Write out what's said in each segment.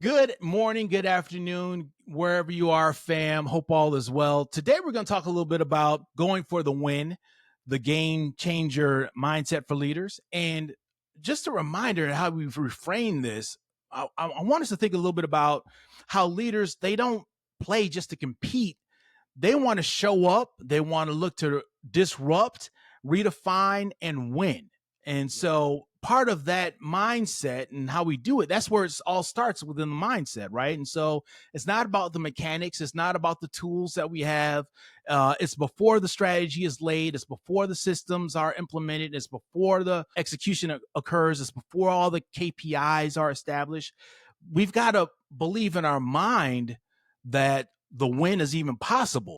Good morning, good afternoon, wherever you are, fam. Hope all is well. Today, we're going to talk a little bit about going for the win, the game changer mindset for leaders. And just a reminder how we've reframed this, I want us to think a little bit about how leaders, they don't play just to compete. They want to show up, they want to look to disrupt, redefine, and win. And so part of that mindset and how we do it, that's where it all starts within the mindset, right? And so it's not about the mechanics, it's not about the tools that we have. It's before the strategy is laid, it's before the systems are implemented, it's before the execution occurs, it's before all the KPIs are established. We've got to believe in our mind that the win is even possible.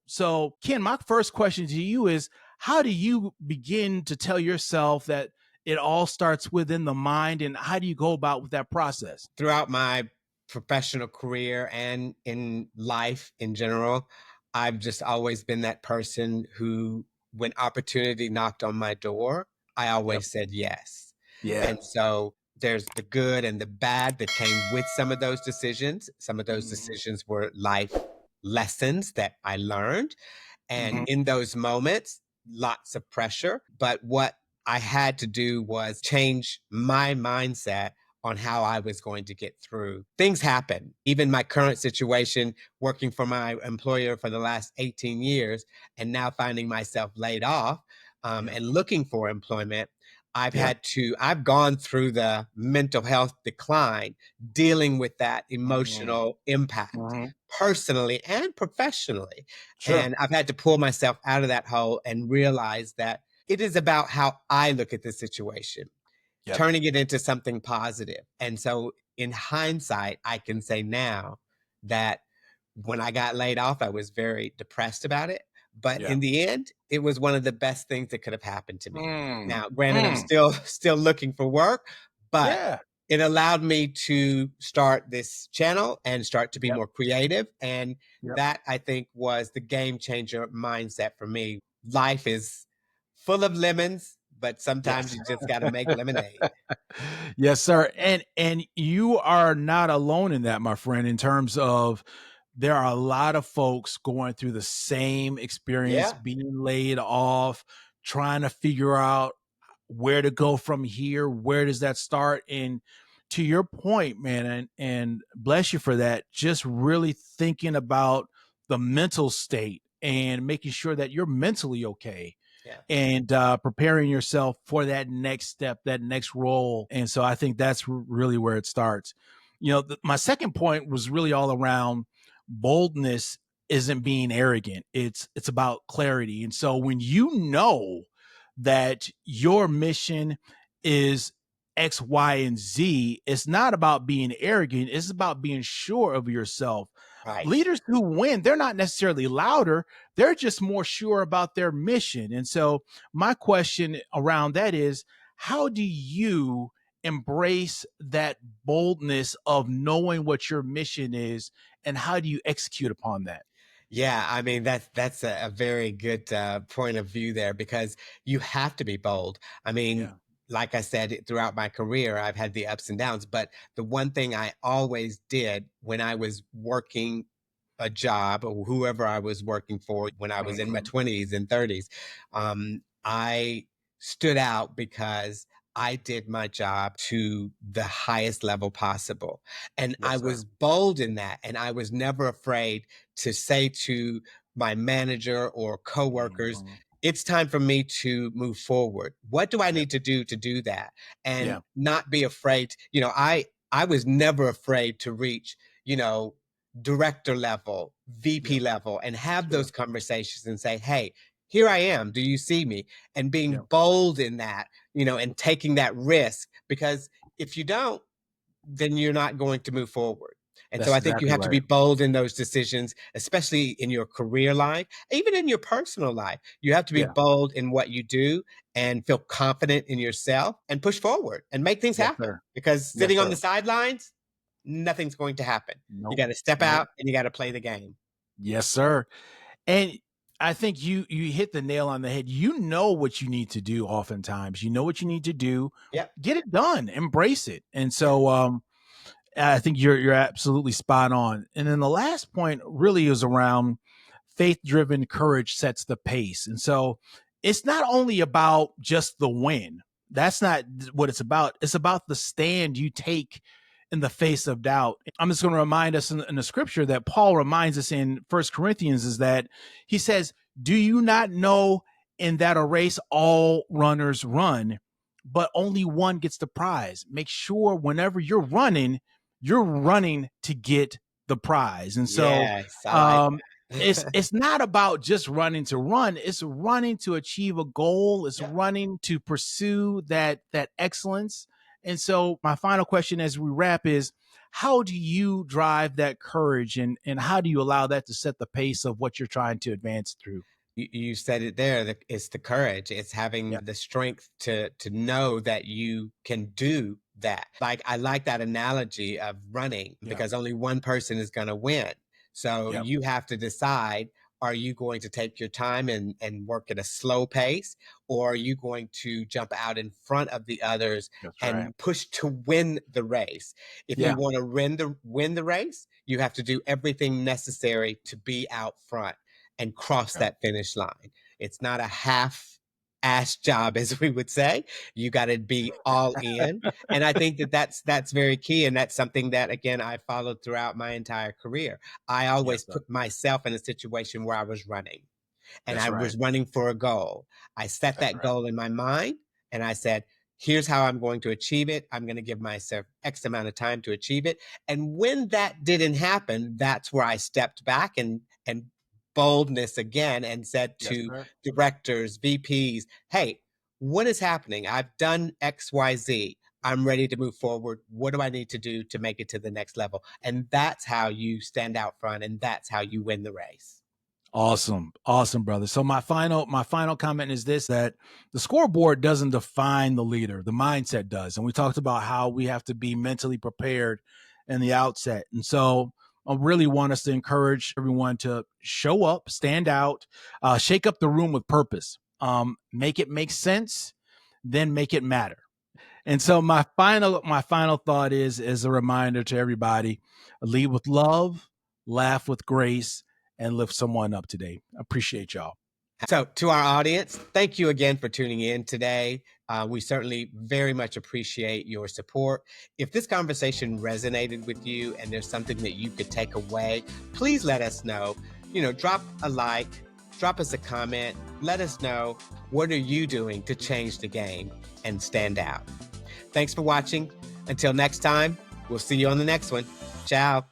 So, Ken, my first question to you is how do you begin to tell yourself that it all starts within the mind, and how do you go about with that process? Throughout my professional career and in life in general, I've just always been that person who, when opportunity knocked on my door, I Yep. always said yes. Yeah. And so there's the good and the bad that came with some of those decisions. Some of those Mhm. decisions were life lessons that I learned. And Mhm. in those moments, lots of pressure. But what I had to do was change my mindset on how I was going to get through. Things happen. Even my current situation, working for my employer for the last 18 years, and now finding myself laid off Yeah. and looking for employment. Yeah. I've gone through the mental health decline, dealing with that Mhm. emotional impact Mhm. personally and professionally. Sure. And I've had to pull myself out of that hole and realize that it is about how I look at the situation, Yep. turning it into something positive. And so, in hindsight, I can say now that when I got laid off, I was very depressed about it. But Yeah. in the end, it was one of the best things that could have happened to me. Mm. Now, granted, I'm Mm. still looking for work, but Yeah. it allowed me to start this channel and start to be Yep. more creative. And Yep. that, I think, was the game changer mindset for me. Life is full of lemons, but sometimes Yes. you just got to make lemonade. Yes, sir. And you are not alone in that, my friend, in terms of there are a lot of folks going through the same experience, Yeah. being laid off, trying to figure out where to go from here. Where does that start? And to your point, man, and bless you for that, just really thinking about the mental state and making sure that you're mentally okay Yeah. and preparing yourself for that next step, that next role. And so I think that's really where it starts. You know, my second point was really all around boldness isn't being arrogant. It's about clarity. And so when you know that your mission is X, Y, and Z, it's not about being arrogant. It's about being sure of yourself. Right. Leaders who win, they're not necessarily louder, they're just more sure about their mission. And so, my question around that is how do you embrace that boldness of knowing what your mission is, and how do you execute upon that? Yeah, I mean that's a very good point of view there because you have to be bold. I mean, Yeah. like I said, throughout my career, I've had the ups and downs, but the one thing I always did when I was working a job or whoever I was working for when I was in my Mhm. 20s and 30s, I stood out because I did my job to the highest level possible. And I Yes, sir. was bold in that. And I was never afraid to say to my manager or coworkers, Mhm. it's time for me to move forward. What do I Yeah. need to do that? And Yeah. not be afraid. I was never afraid to reach, you know, director level, VP Yep. level, and have Sure. those conversations and say, hey, here I am. Do you see me? And being Yeah. bold in that, and taking that risk. Because if you don't, then you're not going to move forward. And so That's I think you exactly have to be right. bold in those decisions, especially in your career life, even in your personal life. You have to be Yeah. bold in what you do and feel confident in yourself and push forward and make things Yes, happen. sir. Because Yes, sitting on sir. the sidelines, nothing's going to happen. You Nope. got to step Nope. out and you got to play the game. Yes, sir. And I think you hit the nail on the head. You know what you need to do oftentimes. You know what you need to do. Yep. Get it done. Embrace it. And Yeah. so I think you're absolutely spot on. And then the last point really is around faith-driven courage sets the pace. And so it's not only about just the win. That's not what it's about. It's about the stand you take in the face of doubt. I'm just going to remind us in the scripture that Paul reminds us in First Corinthians is that he says, "Do you not know in that a race all runners run, but only one gets the prize? Make sure whenever you're running to get the prize." And so Yes, I like um, that. it's not about just running to run. It's running to achieve a goal. It's Yep. running to pursue that excellence. And so my final question as we wrap is, how do you drive that courage, and how do you allow that to set the pace of what you're trying to advance through? You said it there. It's the courage. It's having Yeah. the strength to know that you can do that. Like I like that analogy of running Yeah. because only one person is going to win. So Yep. you have to decide: are you going to take your time and work at a slow pace, or are you going to jump out in front of the others That's right. and push to win the race? If you Yeah. want to win the race, you have to do everything necessary to be out front and cross Yeah. that finish line. It's not a half ass job, as we would say. You got to be all in. And I think that that's very key. And that's something that, again, I followed throughout my entire career. I Yes, always sir. put myself in a situation where I was running and That's I right. was running for a goal. I set That's that right. goal in my mind and I said, here's how I'm going to achieve it. I'm going to give myself X amount of time to achieve it. And when that didn't happen, that's where I stepped back and boldness again and said Yes, to sir. directors, VPs, hey, what is happening? I've done XYZ. I'm ready to move forward. What do I need to do to make it to the next level? And that's how you stand out front and that's how you win the race. Awesome. Awesome, brother. So my final comment is this, that the scoreboard doesn't define the leader, the mindset does. And we talked about how we have to be mentally prepared in the outset. And so I really want us to encourage everyone to show up, stand out, shake up the room with purpose, make it make sense, then make it matter. And so my final thought is a reminder to everybody: lead with love, laugh with grace, and lift someone up today. I appreciate y'all. So, to our audience, thank you again for tuning in today. We certainly very much appreciate your support. If this conversation resonated with you and there's something that you could take away, please let us know. Drop a like, drop us a comment, let us know what are you doing to change the game and stand out. Thanks for watching. Until next time, we'll see you on the next one. Ciao.